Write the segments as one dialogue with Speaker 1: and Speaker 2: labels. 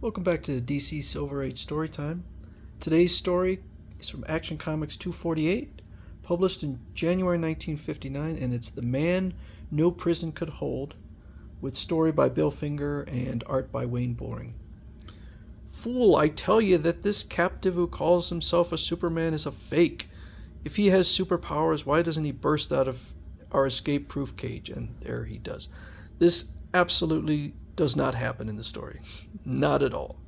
Speaker 1: Welcome back to DC Silver Age Storytime. Today's story is from Action Comics 248, published in January 1959, and it's The Man No Prison Could Hold, with story by Bill Finger and art by Wayne Boring. Fool, I tell you that this captive who calls himself a Superman is a fake. If he has superpowers, why doesn't he burst out of our escape-proof cage? And there he does. This absolutely does not happen in the story. Not at all.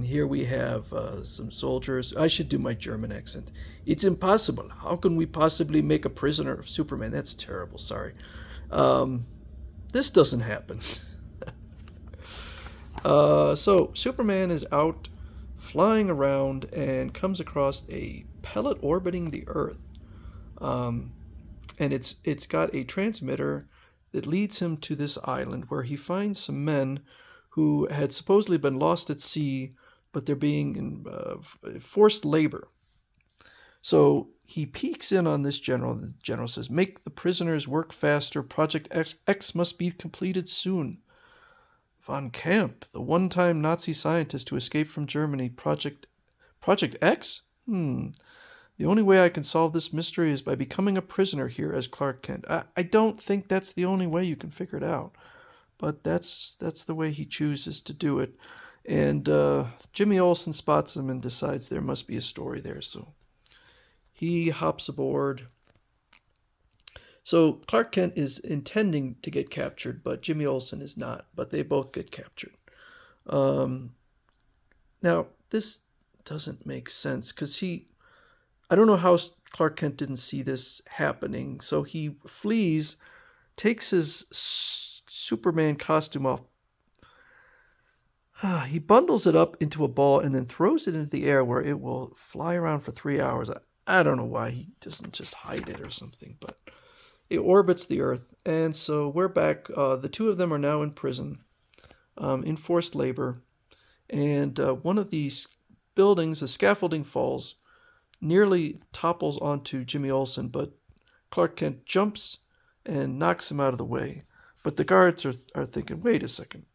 Speaker 1: Here we have some soldiers. I should do my German accent. It's impossible. How can we possibly make a prisoner of Superman? That's terrible. Sorry. This doesn't happen. So Superman is out flying around and comes across a pellet orbiting the Earth. And it's got a transmitter that leads him to this island where he finds some men who had supposedly been lost at sea, but they're being in forced labor. So he peeks in on this general. The general says, "Make the prisoners work faster. Project X must be completed soon." Von Camp, the one-time Nazi scientist who escaped from Germany, Project X? The only way I can solve this mystery is by becoming a prisoner here as Clark Kent. I don't think that's the only way you can figure it out, but that's the way he chooses to do it. And Jimmy Olsen spots him and decides there must be a story there, so he hops aboard. So Clark Kent is intending to get captured, but Jimmy Olsen is not, but they both get captured. Now, this doesn't make sense, because I don't know how Clark Kent didn't see this happening. So he flees, takes his Superman costume off. He bundles it up into a ball and then throws it into the air where it will fly around for 3 hours. I don't know why he doesn't just hide it or something, but it orbits the Earth. And so we're back. The two of them are now in prison, in forced labor. And one of these buildings, the scaffolding falls, nearly topples onto Jimmy Olsen, but Clark Kent jumps and knocks him out of the way. But the guards are thinking, wait a second,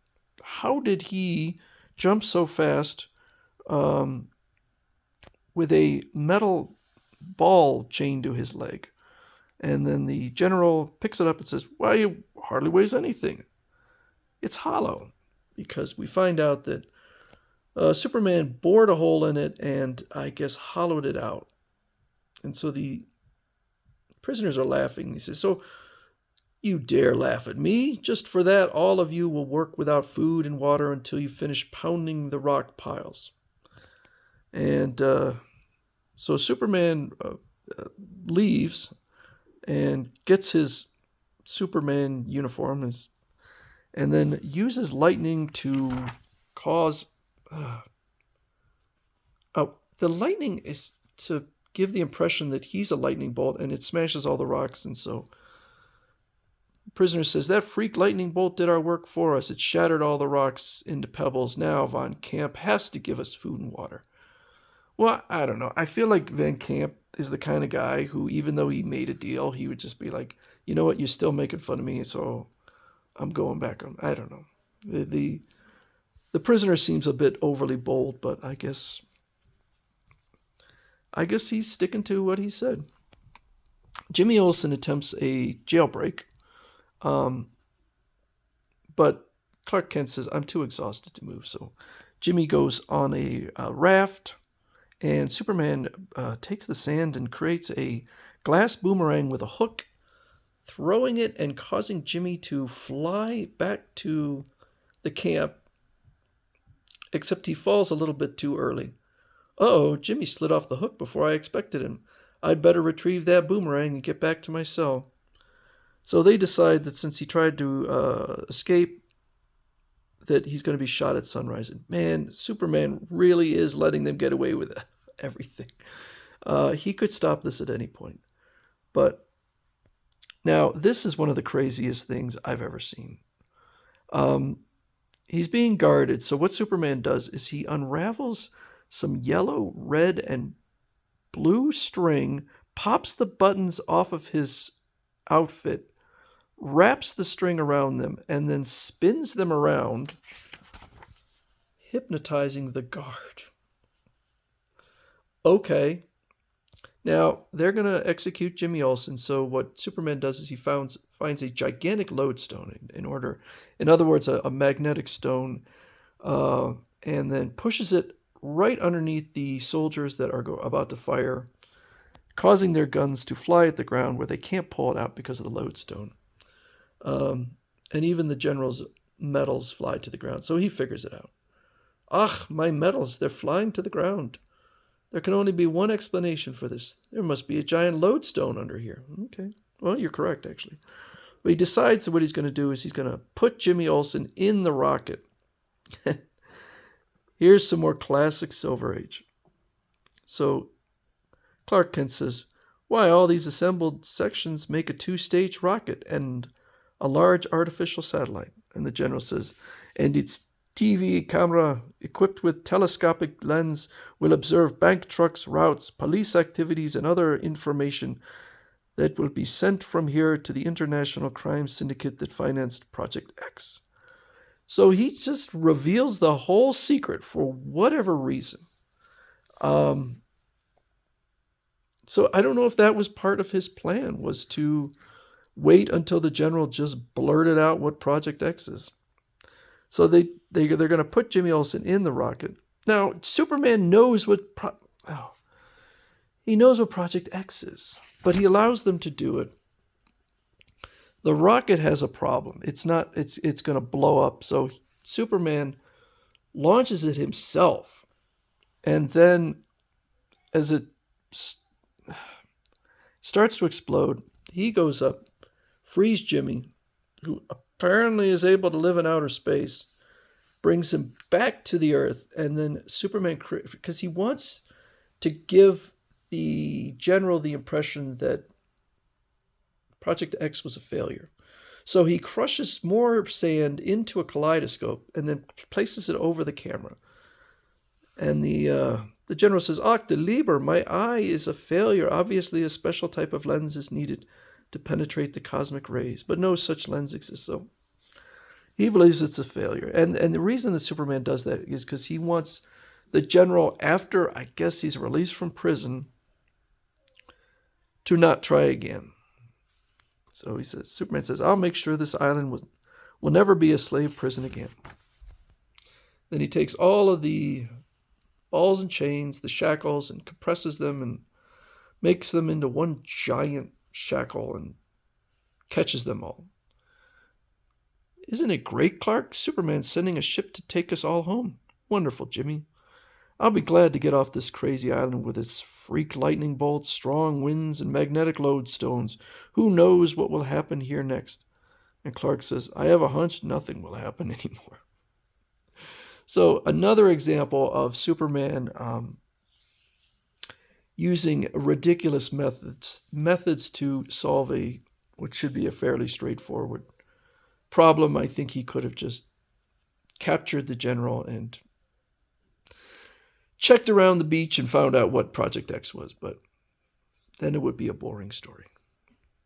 Speaker 1: how did he jump so fast with a metal ball chained to his leg? And then the general picks it up and says, why, it hardly weighs anything. It's hollow, because we find out that Superman bored a hole in it and, I guess, hollowed it out. And so the prisoners are laughing. He says, so you dare laugh at me? Just for that, all of you will work without food and water until you finish pounding the rock piles. And so Superman leaves and gets his Superman uniform and then uses lightning to cause... the lightning is to give the impression that he's a lightning bolt, and it smashes all the rocks. And so the prisoner says, that freak lightning bolt did our work for us. It shattered all the rocks into pebbles. Now Von Camp has to give us food and water. Well, I don't know. I feel like Van Camp is the kind of guy who, even though he made a deal, he would just be like, you know what, you're still making fun of me, so I'm going back on. I don't know. The prisoner seems a bit overly bold, but I guess he's sticking to what he said. Jimmy Olsen attempts a jailbreak, but Clark Kent says, I'm too exhausted to move. So Jimmy goes on a raft, and Superman takes the sand and creates a glass boomerang with a hook, throwing it and causing Jimmy to fly back to the camp, except he falls a little bit too early. Uh-oh, Jimmy slid off the hook before I expected him. I'd better retrieve that boomerang and get back to my cell. So they decide that since he tried to escape, that he's going to be shot at sunrise. And man, Superman really is letting them get away with everything. He could stop this at any point. But now, this is one of the craziest things I've ever seen. He's being guarded, so what Superman does is he unravels some yellow, red, and blue string, pops the buttons off of his outfit, wraps the string around them, and then spins them around hypnotizing the guard. Okay. Now, they're going to execute Jimmy Olsen, so what Superman does is he finds a gigantic lodestone in other words, a magnetic stone, and then pushes it right underneath the soldiers that are about to fire, causing their guns to fly at the ground where they can't pull it out because of the lodestone. And even the general's medals fly to the ground, so he figures it out. Ah, my medals, they're flying to the ground. There can only be one explanation for this. There must be a giant lodestone under here. Okay. Well, you're correct, actually. But he decides that what he's going to do is he's going to put Jimmy Olsen in the rocket. Here's some more classic Silver Age. So Clark Kent says, why, all these assembled sections make a 2-stage rocket and a large artificial satellite. And the general says, and its TV camera equipped with telescopic lens will observe bank trucks, routes, police activities, and other information that will be sent from here to the international crime syndicate that financed Project X. So he just reveals the whole secret for whatever reason. So I don't know if that was part of his plan, was to wait until the general just blurted out what Project X is. So they're going to put Jimmy Olsen in the rocket. Now, Superman knows what he knows what Project X is, but he allows them to do it. The rocket has a problem. It's going to blow up. So Superman launches it himself, and then as it starts to explode, he goes up, frees Jimmy, who apparently is able to live in outer space, brings him back to the Earth, and then Superman, because he wants to give the general the impression that Project X was a failure. So he crushes more sand into a kaleidoscope and then places it over the camera. And the general says, Ach, the Lieber, my eye is a failure. Obviously, a special type of lens is needed to penetrate the cosmic rays, but no such lens exists. So he believes it's a failure. And the reason that Superman does that is because he wants the general, after I guess he's released from prison, to not try again. So Superman says, I'll make sure this island will never be a slave prison again. Then he takes all of the balls and chains, the shackles, and compresses them and makes them into one giant shackle and catches them all. Isn't it great, Clark? Superman's sending a ship to take us all home. Wonderful, Jimmy. I'll be glad to get off this crazy island with its freak lightning bolts, strong winds, and magnetic lodestones. Who knows what will happen here next? And Clark says, I have a hunch nothing will happen anymore. So another example of Superman using ridiculous methods to solve what should be a fairly straightforward problem. I think he could have just captured the general and checked around the beach and found out what Project X was, but then it would be a boring story.